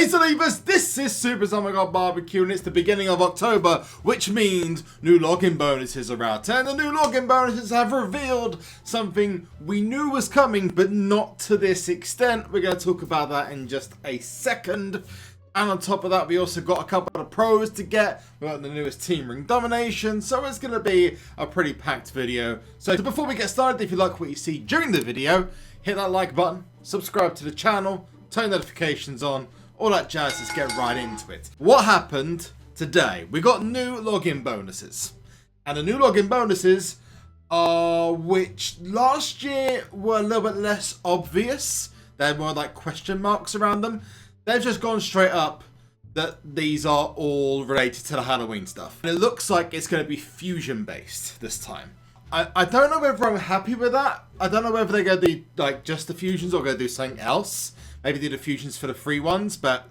Hey Believers, this is SuperZombGBBQ and it's the beginning of October, which means new login bonuses are out. And the new login bonuses have revealed something we knew was coming, but not to this extent. We're going to talk about that in just a second. And on top of that, we also got a couple of pros to get. We got the newest Team Ring Domination, so it's going to be a pretty packed video. So before we get started, if you like what you see during the video, hit that like button, subscribe to the channel, turn notifications on, all that jazz. Let's get right into it. What happened today? We got new login bonuses. And the new login bonuses are, which last year were a little bit less obvious. They had more like question marks around them. They've just gone straight up that these are all related to the Halloween stuff. And it looks like it's going to be fusion based this time. I don't know whether I'm happy with that. I don't know whether they're going to do like just the fusions or going to do something else. Maybe do the fusions for the free ones, but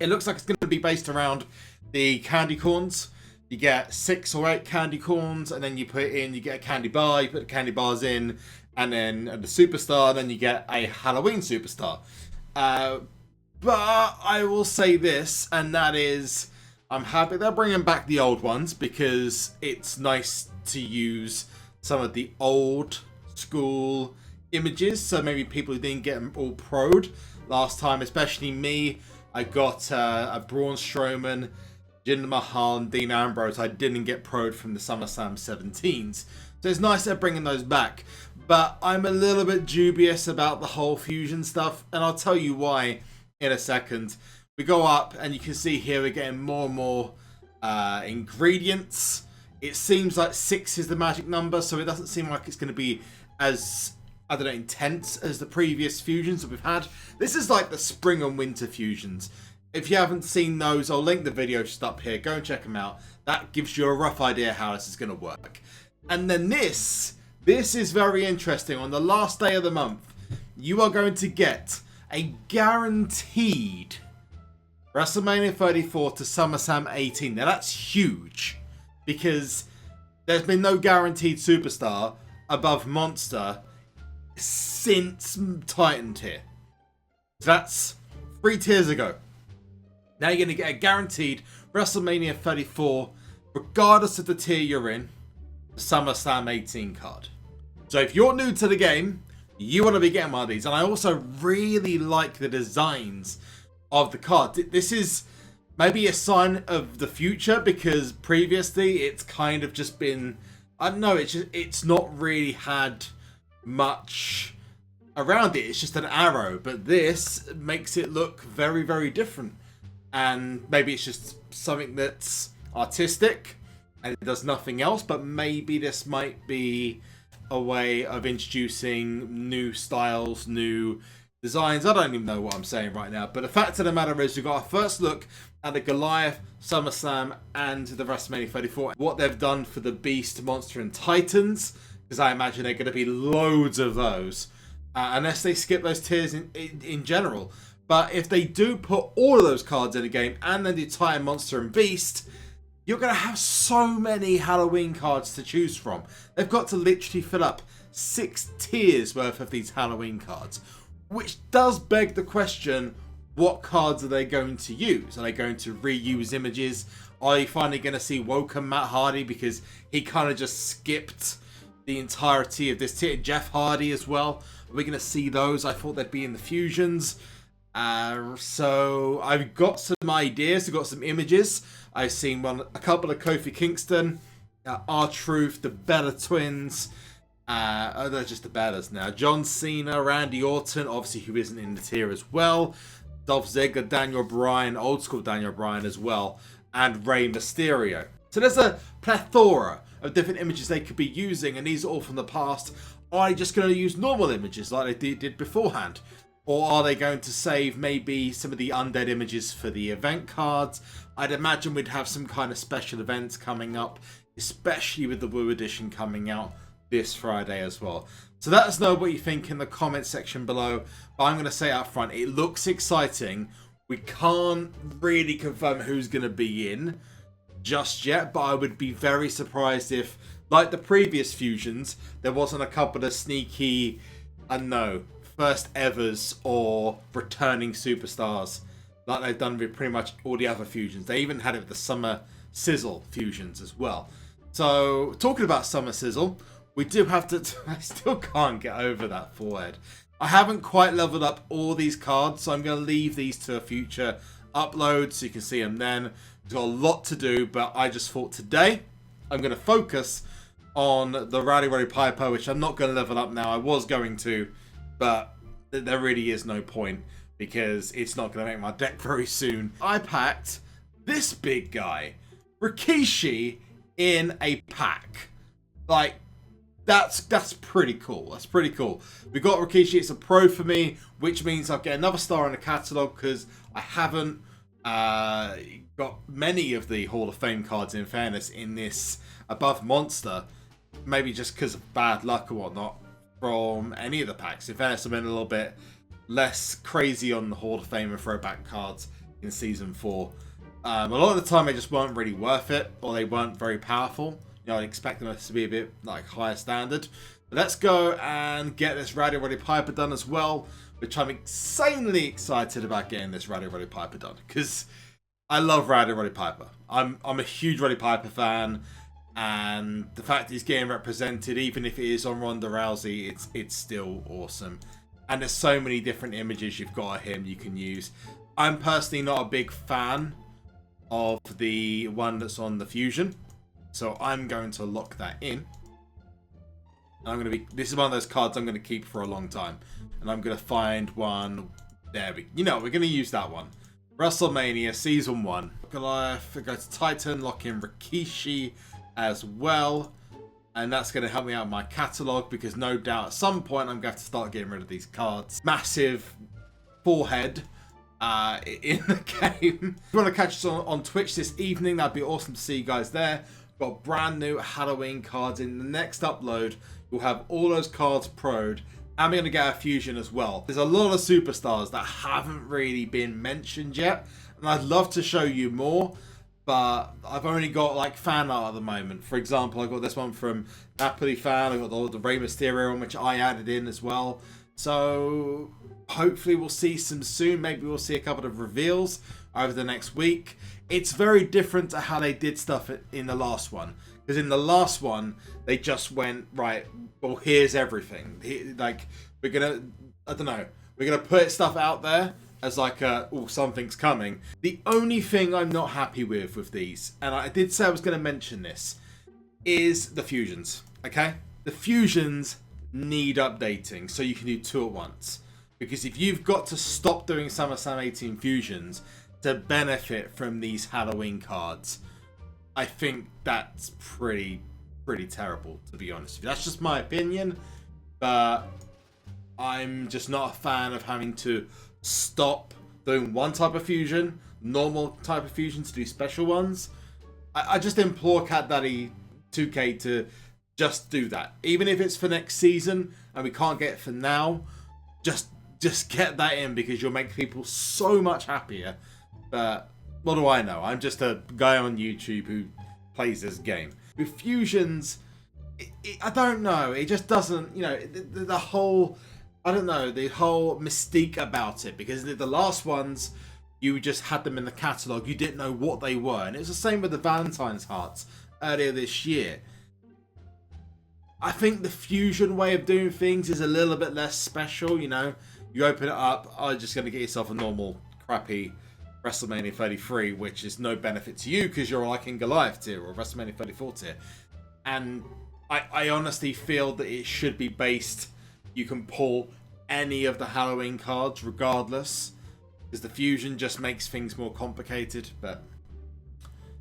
it looks like it's going to be based around the candy corns. You get 6 or 8 candy corns, and then you put it in, you get a candy bar, you put the candy bars in, and then the superstar, and then you get a Halloween superstar. But I will say this, and that is, I'm happy they're bringing back the old ones because it's nice to use some of the old school images, so maybe people who didn't get them all pro'd last time, especially me. I got a Braun Strowman, Jinder Mahal, and Dean Ambrose. I didn't get pro'd from the SummerSlam 17s, so it's nice they're bringing those back. But I'm a little bit dubious about the whole fusion stuff, and I'll tell you why in a second. We go up, and you can see here we're getting more and more ingredients. It seems like 6 is the magic number, so it doesn't seem like it's going to be as, I don't know, intense as the previous fusions that we've had. This is like the spring and winter fusions. If you haven't seen those, I'll link the video just up here. Go and check them out. That gives you a rough idea how this is going to work. And then this is very interesting. On the last day of the month, you are going to get a guaranteed WrestleMania 34 to SummerSlam 18. Now that's huge because there's been no guaranteed superstar above Monster since Titan tier. So that's 3 tiers ago. Now you're going to get a guaranteed WrestleMania 34, regardless of the tier you're in, SummerSlam 18 card. So if you're new to the game, you want to be getting one of these. And I also really like the designs of the card. This is maybe a sign of the future because previously it's kind of just been, I don't know, it's not really had much around it. It's just an arrow, but this makes it look very, very different. And maybe it's just something that's artistic and it does nothing else, but maybe this might be a way of introducing new styles, new designs. I don't even know what I'm saying right now, but the fact of the matter is we've got our first look at the Goliath, SummerSlam, and the WrestleMania 34. What they've done for the Beast, Monster, and Titans, because I imagine there are going to be loads of those, unless they skip those tiers in general. But if they do put all of those cards in a game, and then do Titan, Monster, and Beast, you're going to have so many Halloween cards to choose from. They've got to literally fill up 6 tiers worth of these Halloween cards. Which does beg the question, what cards are they going to use? Are they going to reuse images? Are you finally going to see Woken Matt Hardy because he kind of just skipped the entirety of this tier? Jeff Hardy as well. Are we going to see those? I thought they'd be in the fusions. So I've got some ideas. I've got some images. I've seen a couple of Kofi Kingston, R-Truth, the Bella Twins. They're just the Bellas now. John Cena, Randy Orton, obviously who isn't in the tier as well. Dolph Ziggler, Daniel Bryan, old school Daniel Bryan as well. And Rey Mysterio. So there's a plethora of different images they could be using, and these are all from the past. Are they just going to use normal images like they did beforehand? Or are they going to save maybe some of the undead images for the event cards? I'd imagine we'd have some kind of special events coming up, especially with the Woo Edition coming out this Friday as well. So let us know what you think in the comment section below. But I'm going to say up front, it looks exciting. We can't really confirm who's going to be in just yet, but I would be very surprised if, like the previous fusions, there wasn't a couple of sneaky, I don't know, first evers or returning superstars like they've done with pretty much all the other fusions. They even had it with the Summer Sizzle fusions as well. So, talking about Summer Sizzle, we do have to... I still can't get over that forehead. I haven't quite leveled up all these cards, so I'm going to leave these to a future upload so you can see them then. We've got a lot to do, but I just thought today I'm going to focus on the Rowdy Roddy Piper, which I'm not going to level up now. I was going to, but there really is no point because it's not going to make my deck very soon. I packed this big guy, Rikishi, in a pack. Like, that's pretty cool. That's pretty cool. We got Rikishi. It's a pro for me, which means I'll get another star in the catalogue because I haven't got many of the Hall of Fame cards, in fairness, in this above monster. Maybe just because of bad luck or whatnot from any of the packs. In fairness, I've been a little bit less crazy on the Hall of Fame and throwback cards in Season 4. A lot of the time they just weren't really worth it, or they weren't very powerful. You know, I'd expect them to be a bit like higher standard. But let's go and get this Rowdy Roddy Piper done as well, which I'm insanely excited about getting this Rowdy Roddy Piper done because I love Rowdy Roddy Piper. I'm a huge Roddy Piper fan, and the fact he's getting represented, even if it is on Ronda Rousey, it's still awesome. And there's so many different images you've got of him you can use. I'm personally not a big fan of the one that's on the Fusion, so I'm going to lock that in. And this is one of those cards I'm going to keep for a long time, and I'm going to find one. There we're going to use that one. WrestleMania Season 1. Goliath, go to Titan, lock in Rikishi as well, and that's going to help me out in my catalogue because no doubt at some point I'm going to have to start getting rid of these cards. Massive forehead in the game. If you want to catch us on Twitch this evening, that'd be awesome to see you guys there. Got brand new Halloween cards in the next upload. You'll have all those cards pro'd, and we're going to get a fusion as well. There's a lot of superstars that haven't really been mentioned yet, and I'd love to show you more, but I've only got like fan art at the moment. For example, I got this one from Napoli fan. I got the Rey Mysterio one, which I added in as well. So hopefully we'll see some soon. Maybe we'll see a couple of reveals over the next week. It's very different to how they did stuff in the last one. Because in the last one, they just went, right, well, here's everything. Like, we're going to put stuff out there as like, oh, something's coming. The only thing I'm not happy with these, and I did say I was going to mention this, is the fusions, okay? The fusions need updating so you can do 2 at once. Because if you've got to stop doing SummerSlam 18 fusions to benefit from these Halloween cards, I think that's pretty terrible, to be honest with you. That's just my opinion, but I'm just not a fan of having to stop doing one type of fusion, normal type of fusion, to do special ones. I just implore Cat Daddy 2K to just do that. Even if it's for next season and we can't get it for now, just get that in because you'll make people so much happier. But what do I know? I'm just a guy on YouTube who plays this game. With fusions, I don't know. It just doesn't, the whole, I don't know, the whole mystique about it. Because the last ones, you just had them in the catalogue. You didn't know what they were. And it was the same with the Valentine's hearts earlier this year. I think the fusion way of doing things is a little bit less special, You open it up, you're just going to get yourself a normal, crappy WrestleMania 33, which is no benefit to you because you're like in Goliath tier or WrestleMania 34 tier. And I honestly feel that it should be based, you can pull any of the Halloween cards regardless, because the fusion just makes things more complicated. But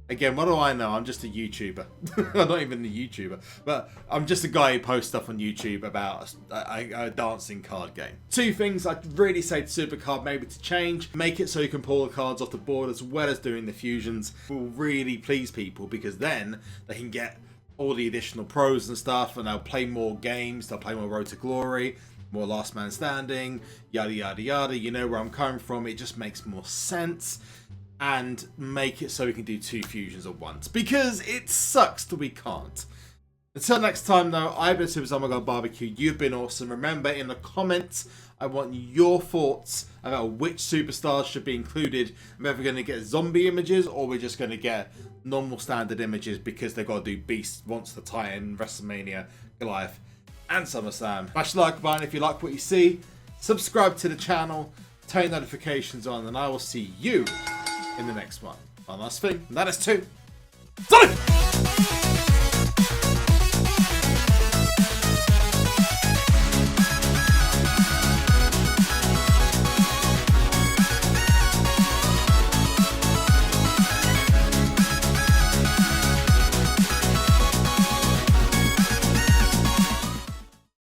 again, what do I know? I'm just a YouTuber. I'm not even a YouTuber, but I'm just a guy who posts stuff on YouTube about a dancing card game. 2 things I'd really say to SuperCard maybe to change. Make it so you can pull the cards off the board as well as doing the fusions. Will really please people because then they can get all the additional pros and stuff, and they'll play more games. They'll play more Road to Glory, more Last Man Standing, yada yada yada. You know where I'm coming from. It just makes more sense. And make it so we can do 2 fusions at once. Because it sucks that we can't. Until next time, though, I've been SuperZombieBBQ. You've been awesome. Remember, in the comments, I want your thoughts about which superstars should be included. I'm ever going to get zombie images, or we're just going to get normal standard images because they've got to do Beast, Monster, Titan, WrestleMania, Goliath, and SummerSlam. Smash the like button if you like what you see. Subscribe to the channel. Turn notifications on, and I will see you in the next one. One last thing, and that is 2. Sonic!